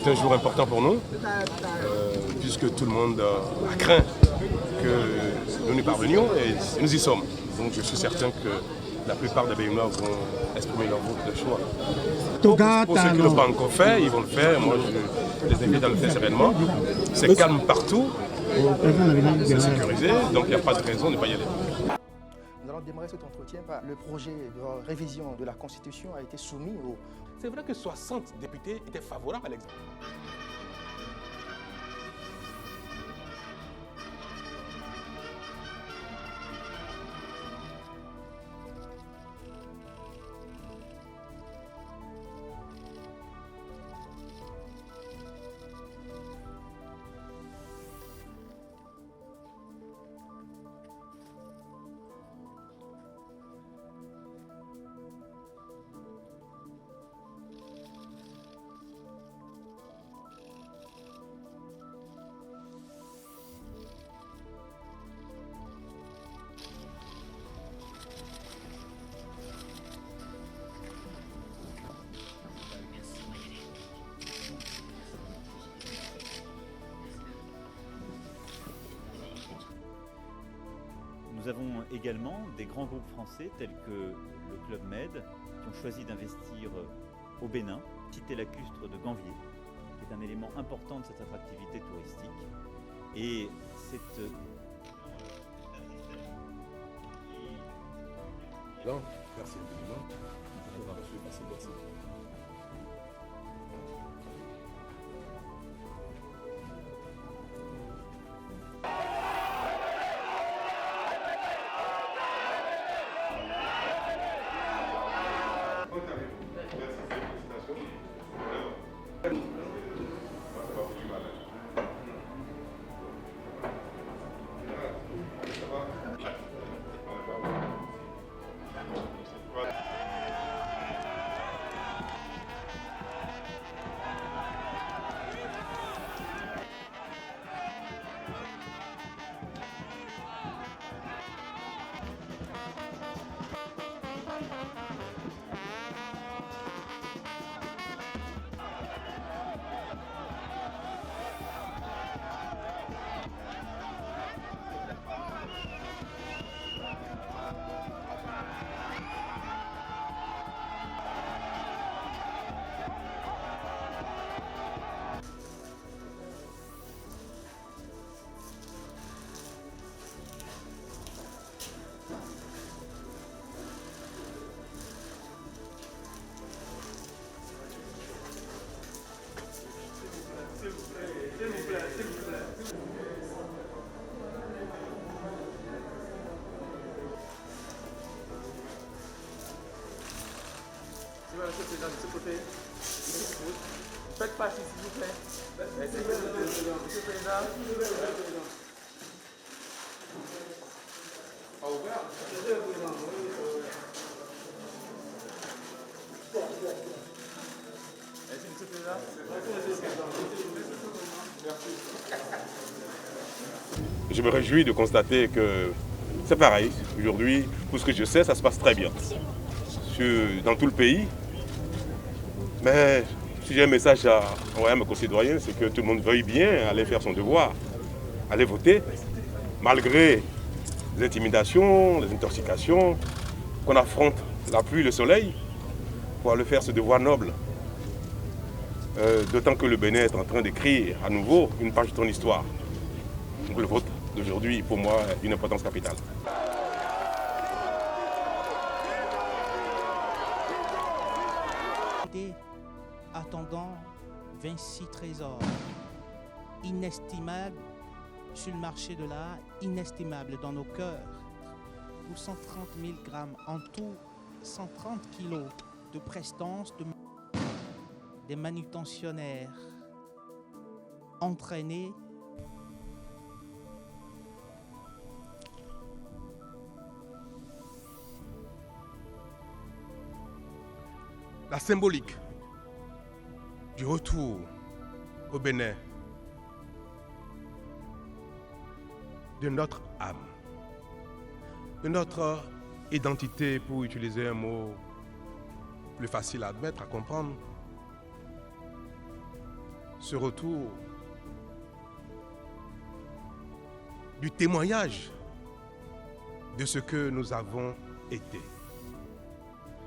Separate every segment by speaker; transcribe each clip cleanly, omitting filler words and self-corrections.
Speaker 1: C'est un jour important pour nous, puisque tout le monde a craint que nous n'y parvenions et nous y sommes. Donc je suis certain que la plupart des Béninois vont exprimer leur vote de choix. Pour ceux qui ne l'ont pas encore fait, ils vont le faire. Moi, je les invite à le faire sereinement. C'est calme partout, c'est sécurisé, donc il n'y a pas de raison de ne pas y aller.
Speaker 2: Nous allons démarrer cet entretien par le projet de révision de la Constitution a été soumis au...
Speaker 1: C'est vrai que 60 députés étaient favorables à l'examen.
Speaker 3: Nous avons également des grands groupes français tels que le Club Med qui ont choisi d'investir au Bénin, cité lacustre de Ganvier, qui est un élément important de cette attractivité touristique. Et cette...
Speaker 1: Non, merci infiniment. Merci.
Speaker 4: Monsieur le Président, de ce côté, faites partie s'il vous plaît. Merci, Monsieur le Président. Au revoir. Merci, Monsieur le Président.
Speaker 1: Je me réjouis de constater que c'est pareil. Aujourd'hui, pour ce que je sais, ça se passe très bien. Dans tout le pays. Mais si j'ai un message à envoyer à mes concitoyens, c'est que tout le monde veuille bien aller faire son devoir, aller voter, malgré les intimidations, les intoxications, qu'on affronte la pluie, le soleil, pour aller faire ce devoir noble. D'autant que le Bénin est en train d'écrire à nouveau une page de son histoire. Donc le vote d'aujourd'hui, pour moi, est d'une importance capitale.
Speaker 5: Attendant 26 trésors inestimables sur le marché de l'art, inestimables dans nos cœurs. Pour 130 000 grammes, en tout 130 kilos de prestance des manutentionnaires entraînés
Speaker 1: la symbolique du retour au Bénin de notre âme, de notre identité, pour utiliser un mot plus facile à admettre, à comprendre, ce retour du témoignage de ce que nous avons été,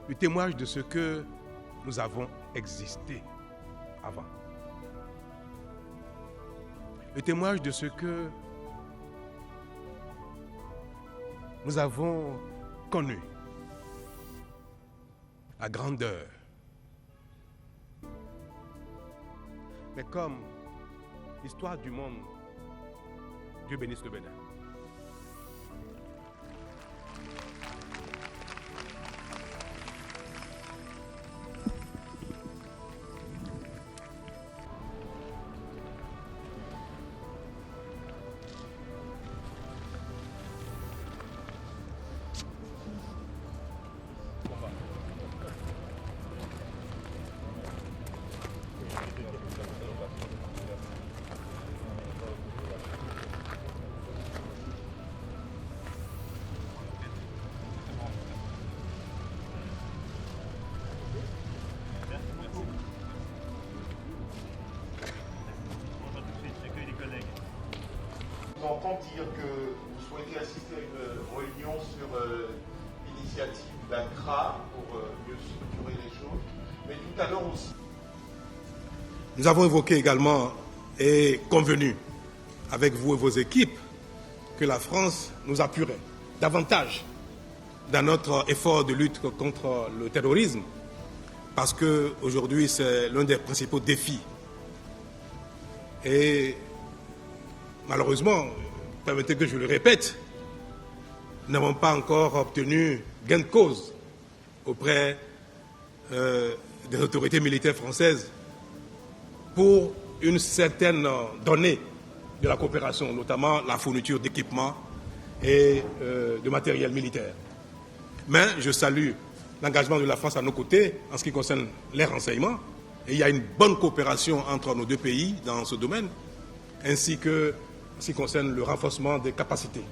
Speaker 1: du témoignage de ce que nous avons existé avant, le témoignage de ce que nous avons connu, la grandeur. Mais comme l'histoire du monde, Dieu bénisse le Bénin.
Speaker 6: J'entends dire que vous souhaitez assister à une réunion sur l'initiative d'ACRA pour mieux structurer les choses, mais tout à l'heure aussi.
Speaker 1: Nous avons évoqué également et convenu avec vous et vos équipes que la France nous appuierait davantage dans notre effort de lutte contre le terrorisme, parce qu'aujourd'hui c'est l'un des principaux défis. Et malheureusement, permettez que je le répète, nous n'avons pas encore obtenu gain de cause auprès des autorités militaires françaises pour une certaine donnée de la coopération, notamment la fourniture d'équipements et de matériel militaire. Mais je salue l'engagement de la France à nos côtés en ce qui concerne les renseignements. Et il y a une bonne coopération entre nos deux pays dans ce domaine, ainsi que en ce qui concerne le renforcement des capacités.